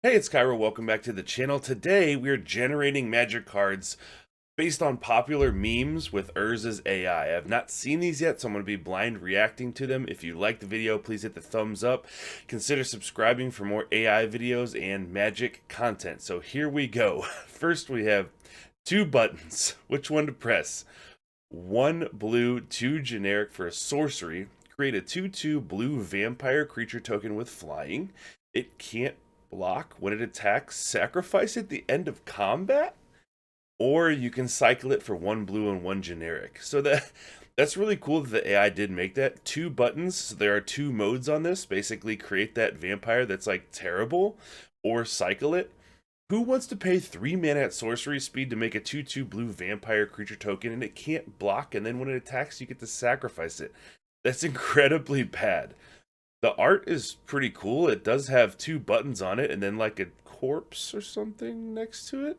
Hey, it's Kaero. Welcome back to the channel. Today, we're generating magic cards based on popular memes with Urzas A.I. I have not seen these yet, so I'm going to be blind reacting to them. If you like the video, please hit the thumbs up. Consider subscribing for more AI videos and magic content. So here we go. First, we have two buttons. Which one to press? One blue, two generic for a sorcery. Create a 2/2 blue vampire creature token with flying. It can't block when it attacks. Sacrifice at the end of combat, or you can cycle it for one blue and one generic. So that's really cool that the AI did make that. Two buttons. So there are two modes on this. Basically, create that vampire that's like terrible, or cycle it. Who wants to pay 3 mana at sorcery speed to make a 2/2 blue vampire creature token and it can't block, and then when it attacks, you get to sacrifice it? That's incredibly bad. The art is pretty cool. It does have two buttons on it and then like a corpse or something next to it.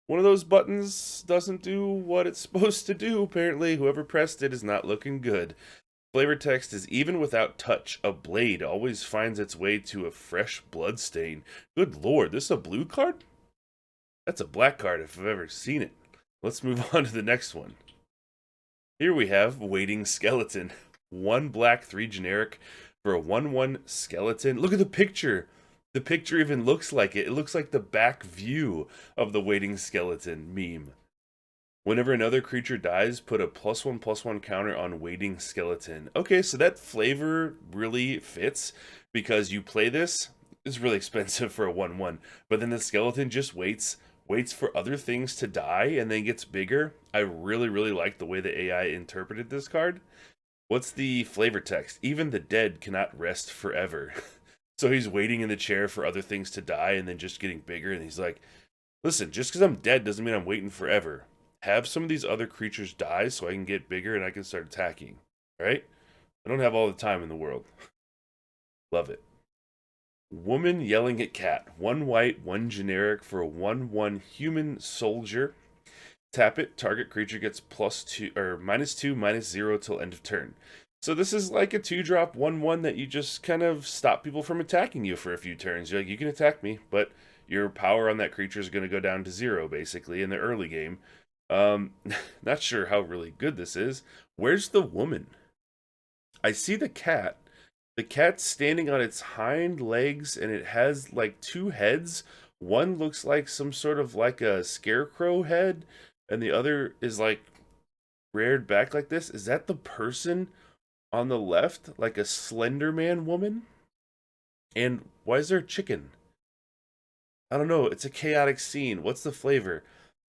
One of those buttons doesn't do what it's supposed to do, apparently. Whoever pressed it is not looking good. Flavor text is even without touch, a blade always finds its way to a fresh blood stain. Good lord, this is a blue card? That's a black card if I've ever seen it. Let's move on to the next one. Here we have Waiting Skeleton. One black, three generic for a 1/1 skeleton. Look at the picture. The picture even looks like it. It looks like the back view of the Waiting Skeleton meme. Whenever another creature dies, put a +1/+1 counter on Waiting Skeleton. Okay, so that flavor really fits because you play this. It's really expensive for a 1/1, but then the skeleton just waits for other things to die and then gets bigger. I really like the way the AI interpreted this card. What's the flavor text? Even the dead cannot rest forever. So he's waiting in the chair for other things to die and then just getting bigger, and he's like, listen, just because I'm dead doesn't mean I'm waiting forever. Have some of these other creatures die so I can get bigger and I can start attacking. Right? I don't have all the time in the world. Love it. Woman yelling at cat. One white, one generic for a 1/1 human soldier. Tap it, target creature gets +2 or -2, -0 till end of turn. So this is like a 2-drop 1/1 that you just kind of stop people from attacking you for a few turns. You're like, you can attack me, but your power on that creature is going to go down to 0 basically in the early game. Not sure how really good this is. Where's the woman? I see the cat. The cat's standing on its hind legs and it has like two heads. One looks like some sort of like a scarecrow head, and the other is like reared back like this. Is that the person on the left, like a Slender Man woman? And why is there a chicken? I don't know. It's a chaotic scene. What's the flavor?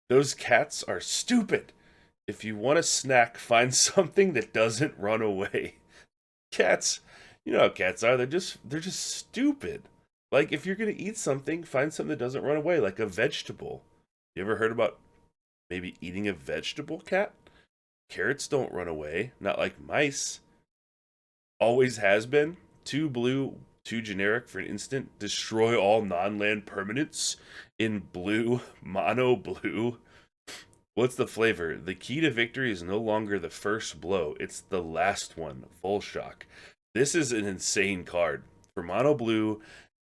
Those cats are stupid. If you want a snack, find something that doesn't run away. Cats, you know how cats are. They're just stupid. Like if you're gonna eat something, find something that doesn't run away, like a vegetable. You ever heard about maybe eating a vegetable, cat? Carrots don't run away, not like mice. Always has been. Two blue, two generic for an instant. Destroy all non-land permanents in blue, mono blue. What's the flavor? The key to victory is no longer the first blow, it's the last one. Full shock. This is an insane card. For mono blue,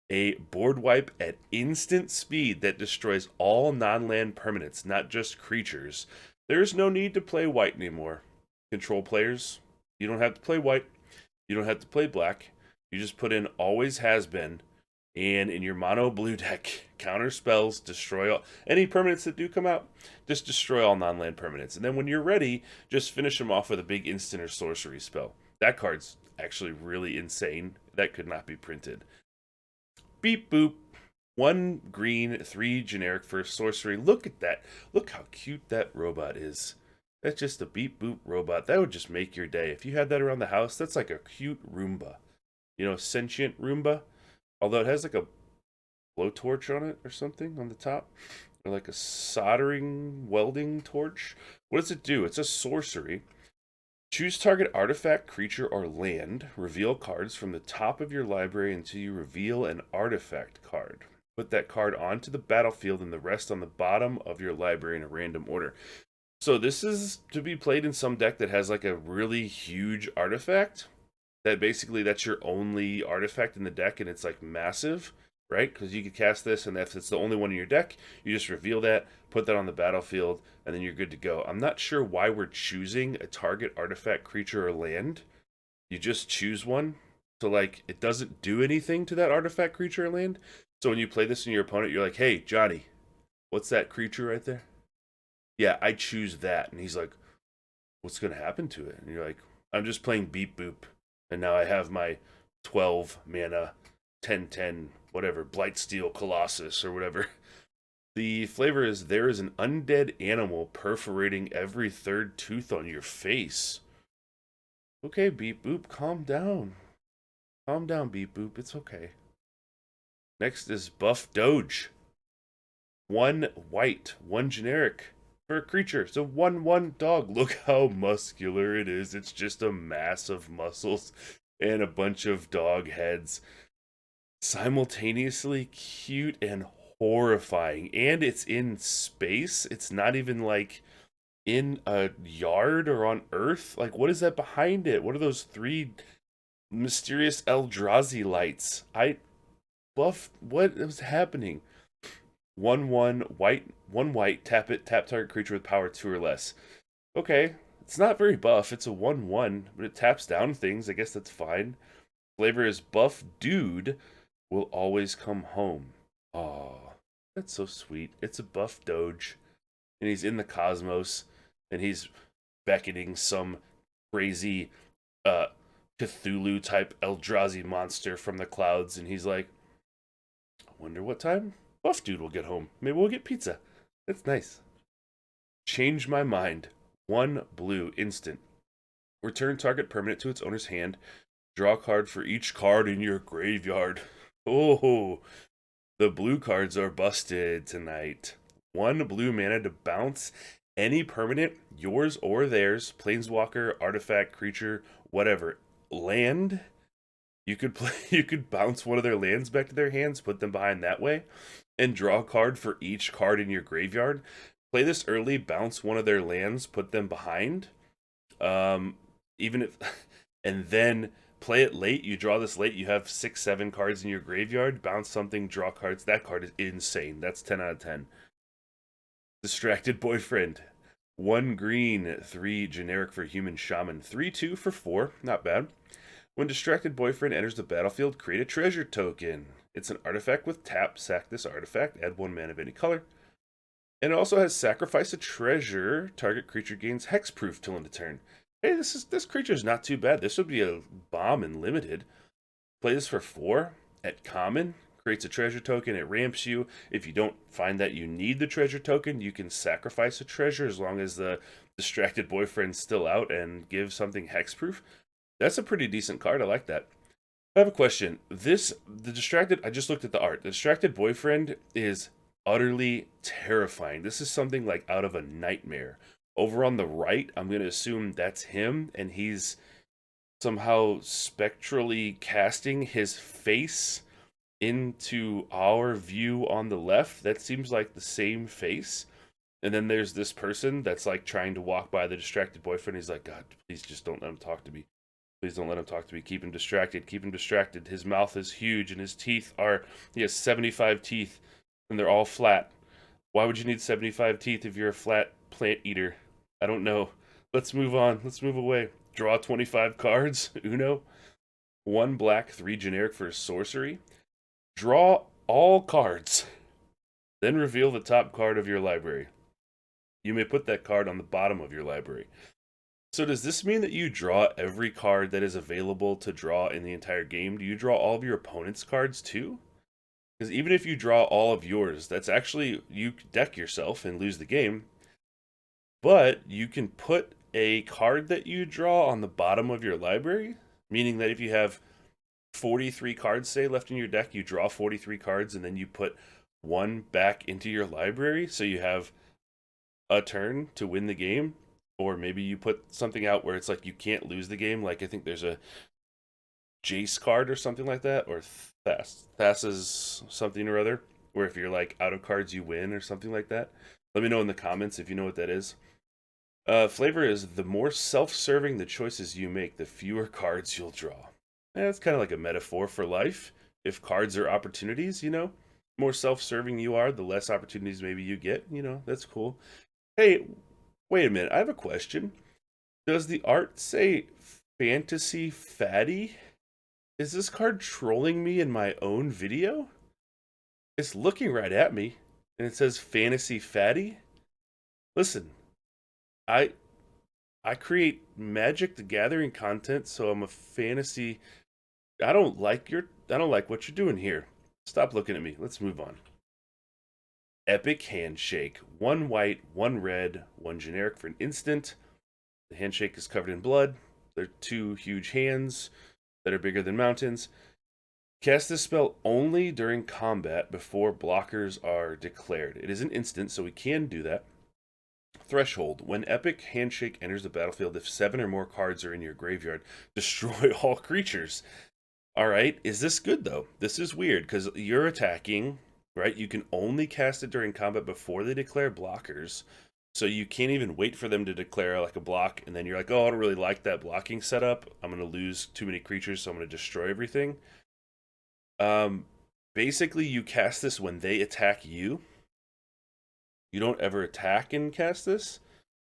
a board wipe at instant speed that destroys all non-land permanents, not just creatures. There's no need to play white anymore. Control players, you don't have to play white. You don't have to play black. You just put in always has been, and in your mono blue deck, counter spells, destroy all any permanents that do come out. Just destroy all non-land permanents, and then when you're ready, just finish them off with a big instant or sorcery spell. That card's actually really insane. That could not be printed. Beep boop. One green, three generic for sorcery. Look at that. Look how cute that robot is. That's just a beep boop robot. That would just make your day. If you had that around the house, that's like a cute Roomba. You know, sentient Roomba. Although it has like a blowtorch on it or something on the top. Or like a soldering welding torch. What does it do? It's a sorcery. Choose target artifact, creature, or land. Reveal cards from the top of your library until you reveal an artifact card. Put that card onto the battlefield and the rest on the bottom of your library in a random order. So this is to be played in some deck that has like a really huge artifact. That basically that's your only artifact in the deck and it's like massive. right? Because you could cast this, and if it's the only one in your deck, you just reveal that, put that on the battlefield, and then you're good to go. I'm not sure why we're choosing a target artifact, creature, or land. You just choose one. So, like, it doesn't do anything to that artifact, creature, or land. So when you play this in your opponent, you're like, hey, Johnny, what's that creature right there? Yeah, I choose that. And he's like, what's going to happen to it? And you're like, I'm just playing Beep Boop. And now I have my 12 mana, 10/10, whatever, Blightsteel Colossus or whatever. The flavor is there is an undead animal perforating every third tooth on your face. Okay, Beep Boop, calm down. Calm down, Beep Boop. It's okay. Next is Buff Doge. 1 white, 1 generic for a creature. So 1/1 dog. Look how muscular it is. It's just a mass of muscles and a bunch of dog heads. Simultaneously cute and horrifying. And it's in space. It's not even like in a yard or on Earth. Like, what is that behind it? What are those 3 mysterious Eldrazi lights? What is happening? 1/1 white, 1 white, tap it, tap target creature with power 2 or less. Okay, it's not very buff. It's a 1/1, but it taps down things. I guess that's fine. Flavor is Buff Dude will always come home. Oh, that's so sweet. It's a Buff Doge, and he's in the cosmos, and he's beckoning some crazy Cthulhu type Eldrazi monster from the clouds, and he's like, I wonder what time Buff Dude will get home. Maybe we'll get pizza. That's nice. Change my mind. 1 blue, instant. Return target permanent to its owner's hand. Draw a card for each card in your graveyard. Oh, the blue cards are busted tonight. 1 blue mana to bounce any permanent, yours or theirs, planeswalker, artifact, creature, whatever, land. You could bounce one of their lands back to their hands, put them behind that way, and draw a card for each card in your graveyard. Play this early, bounce one of their lands, put them behind. Even if, and then play it late. You draw this late. You have 6, 7 cards in your graveyard. Bounce something, draw cards. That card is insane. That's 10 out of 10. Distracted Boyfriend. 1 green, 3 generic for human shaman. 3/2 for 4. Not bad. When Distracted Boyfriend enters the battlefield, create a treasure token. It's an artifact with tap. Sack this artifact. Add 1 mana of any color. And it also has Sacrifice a Treasure. Target creature gains hexproof till end of turn. Hey, this creature is not too bad. This would be a bomb in limited. Play this for 4 at common. Creates a treasure token. It ramps you. If you don't find that you need the treasure token, you can sacrifice a treasure as long as the Distracted Boyfriend's still out and give something hexproof. That's a pretty decent card. I like that. I have a question. I just looked at the art. The Distracted Boyfriend is utterly terrifying. This is something like out of a nightmare. Over on the right, I'm going to assume that's him, and he's somehow spectrally casting his face into our view on the left. That seems like the same face. And then there's this person that's like trying to walk by the Distracted Boyfriend. He's like, God, please just don't let him talk to me. Please don't let him talk to me. Keep him distracted. Keep him distracted. His mouth is huge and his teeth he has 75 teeth and they're all flat. Why would you need 75 teeth if you're a flat plant eater? I don't know. Let's move on. Let's move away. Draw 25 cards. Uno. 1 black, 3 generic for sorcery. Draw all cards. Then reveal the top card of your library. You may put that card on the bottom of your library. So does this mean that you draw every card that is available to draw in the entire game? Do you draw all of your opponent's cards too? Because even if you draw all of yours, that's actually, you deck yourself and lose the game. But you can put a card that you draw on the bottom of your library, meaning that if you have 43 cards, say, left in your deck, you draw 43 cards and then you put 1 back into your library, so you have a turn to win the game. Or maybe you put something out where it's like you can't lose the game. Like I think there's a Jace card or something like that, or Thassa's something or other, where if you're like out of cards you win or something like that. Let me know in the comments if you know what that is. Flavor is the more self-serving the choices you make, the fewer cards you'll draw. That's kind of like a metaphor for life. if cards are opportunities, you know, more self-serving you are, the less opportunities maybe you get, you know, that's cool. Hey, wait a minute, I have a question. Does the art say fantasy fatty? Is this card trolling me in my own video? It's looking right at me and it says fantasy fatty. Listen, I I create Magic the Gathering content, so I'm a fantasy. I don't like what you're doing here. Stop looking at me. Let's move on. Epic Handshake. One white, one red, one generic for an instant. The handshake is covered in blood. They're two huge hands that are bigger than mountains. Cast this spell only during combat before blockers are declared. It is an instant, so we can do that. Threshold. When Epic Handshake enters the battlefield, if 7 or more cards are in your graveyard, destroy all creatures. Alright, is this good though? This is weird, because you're attacking, right? You can only cast it during combat before they declare blockers. So you can't even wait for them to declare like a block, and then you're like, oh, I don't really like that blocking setup. I'm going to lose too many creatures, so I'm going to destroy everything. Basically, you cast this when they attack you. You don't ever attack and cast this,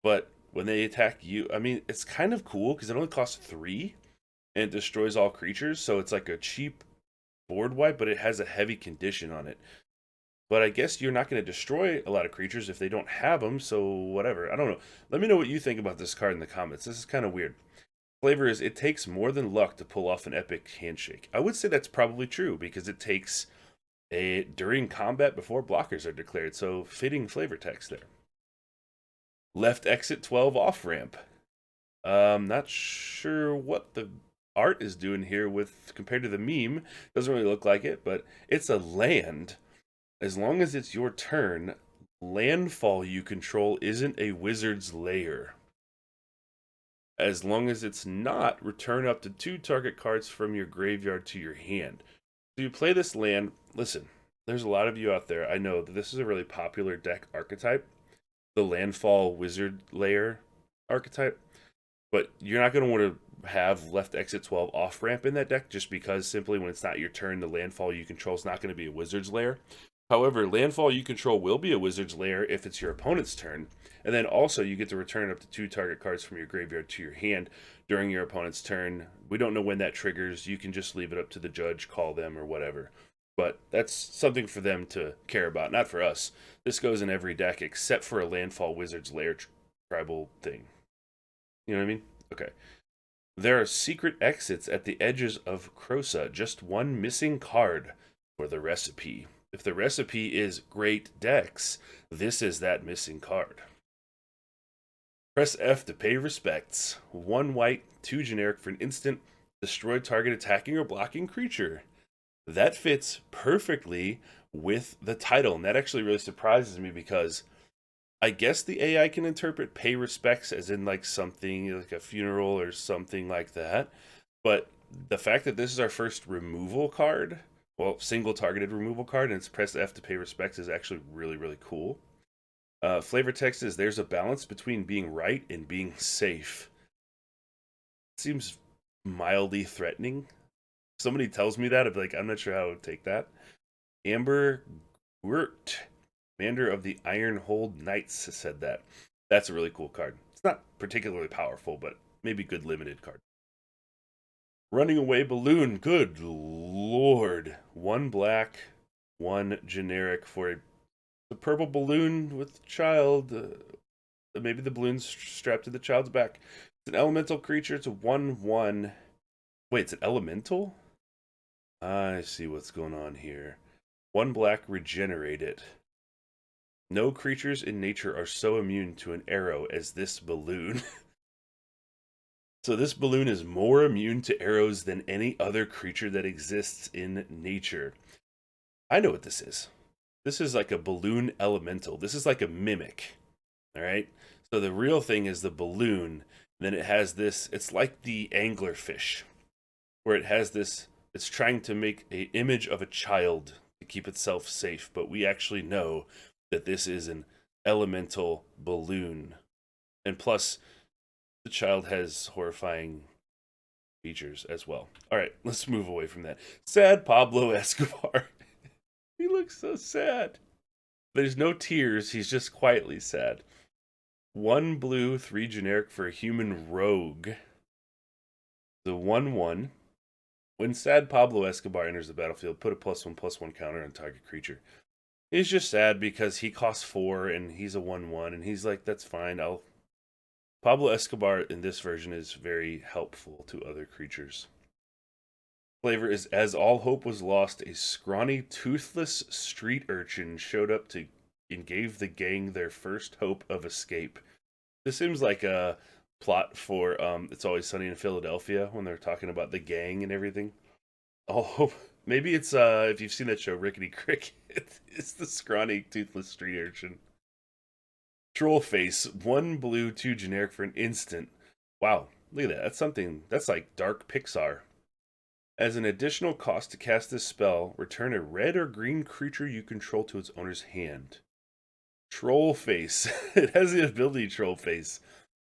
but when they attack you, I mean, it's kind of cool because it only costs 3 and it destroys all creatures, so it's like a cheap board wipe, but it has a heavy condition on it. But I guess you're not going to destroy a lot of creatures if they don't have them, so whatever. I don't know. Let me know what you think about this card in the comments. This is kind of weird. Flavor is, it takes more than luck to pull off an epic handshake. I would say that's probably true because it takes a during combat before blockers are declared, so fitting flavor text there. Left exit 12 off ramp. Not sure what the art is doing here with compared to the meme. Doesn't really look like it, but it's a land. As long as it's your turn, landfall you control isn't a wizard's lair. As long as it's not, return up to 2 target cards from your graveyard to your hand. So you play this land. Listen, there's a lot of you out there. I know that this is a really popular deck archetype, the landfall wizard lair archetype. But you're not going to want to have left exit 12 off ramp in that deck just because simply when it's not your turn, the landfall you control is not going to be a wizard's lair. However, landfall you control will be a wizard's lair if it's your opponent's turn. And then also you get to return up to 2 target cards from your graveyard to your hand during your opponent's turn. We don't know when that triggers. You can just leave it up to the judge, call them, or whatever. But that's something for them to care about, not for us. This goes in every deck except for a landfall wizard's lair tribal thing. You know what I mean? Okay. There are secret exits at the edges of Krosa. Just one missing card for the recipe. If the recipe is great decks, this is that missing card. Press F to pay respects. 1 white, 2 generic for an instant. Destroy target attacking or blocking creature. That fits perfectly with the title, and that actually really surprises me because I guess the AI can interpret pay respects as in like something like a funeral or something like that. But the fact that this is our first removal card, well, single targeted removal card, and it's press F to pay respects is actually really, really cool. Flavor text is there's a balance between being right and being safe. Seems mildly threatening. If somebody tells me that, I'd be like, I'm not sure how I would take that. Amber Gurt, commander of the Ironhold Knights, said that. That's a really cool card. It's not particularly powerful, but maybe good limited card. Running Away Balloon. Good lord. 1 black, 1 generic for a purple balloon with child. Maybe the balloon's strapped to the child's back. It's an elemental creature. It's a 1/1. Wait, it's an elemental? I see what's going on here. 1 black, regenerate it. No creatures in nature are so immune to an arrow as this balloon. So this balloon is more immune to arrows than any other creature that exists in nature. I know what this is. This is like a balloon elemental. This is like a mimic. All right? So the real thing is the balloon. Then it has this, it's like the anglerfish, where it has this, it's trying to make an image of a child to keep itself safe. But we actually know that this is an elemental balloon. And plus, the child has horrifying features as well. All right, let's move away from that. Sad Pablo Escobar. He looks so sad. There's no tears, he's just quietly sad. 1 blue, 3 generic for a human rogue. The 1/1. When sad Pablo Escobar enters the battlefield, put a +1/+1 counter on target creature. He's just sad because he costs 4 and he's a 1/1, and he's like, that's fine. Pablo Escobar in this version is very helpful to other creatures. Flavor is as all hope was lost, a scrawny, toothless street urchin showed up to and gave the gang their first hope of escape. This seems like a plot for It's Always Sunny in Philadelphia when they're talking about the gang and everything. Oh, maybe it's if you've seen that show Rickety Cricket, it's the scrawny, toothless street urchin. Troll face, 1 blue, 2 generic for an instant. Wow, look at that. That's something. That's like dark Pixar. As an additional cost to cast this spell, return a red or green creature you control to its owner's hand. Troll face. It has the ability Troll face.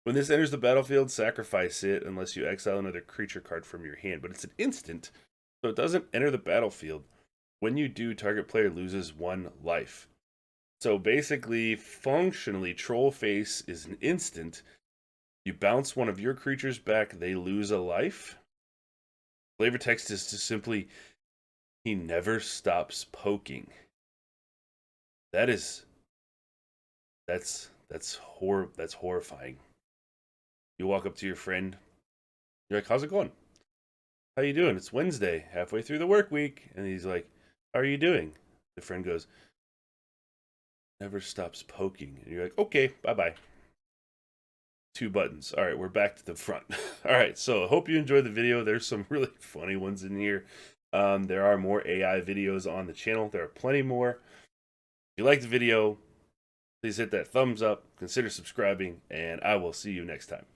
When this enters the battlefield, sacrifice it unless you exile another creature card from your hand. But it's an instant, so it doesn't enter the battlefield. When you do, target player loses 1 life. So basically, functionally, Troll face is an instant. You bounce one of your creatures back, they lose a life. Flavor text is just simply, he never stops poking. That's horrifying. You walk up to your friend, you're like, how's it going? How you doing? It's Wednesday, halfway through the work week. And he's like, how are you doing? The friend goes, never stops poking. And you're like, okay, bye-bye. 2 buttons. All right, we're back to the front. All right, so I hope you enjoyed the video. There's some really funny ones in here. There are more AI videos on the channel. There are plenty more. If you like the video, please hit that thumbs up, consider subscribing, and I will see you next time.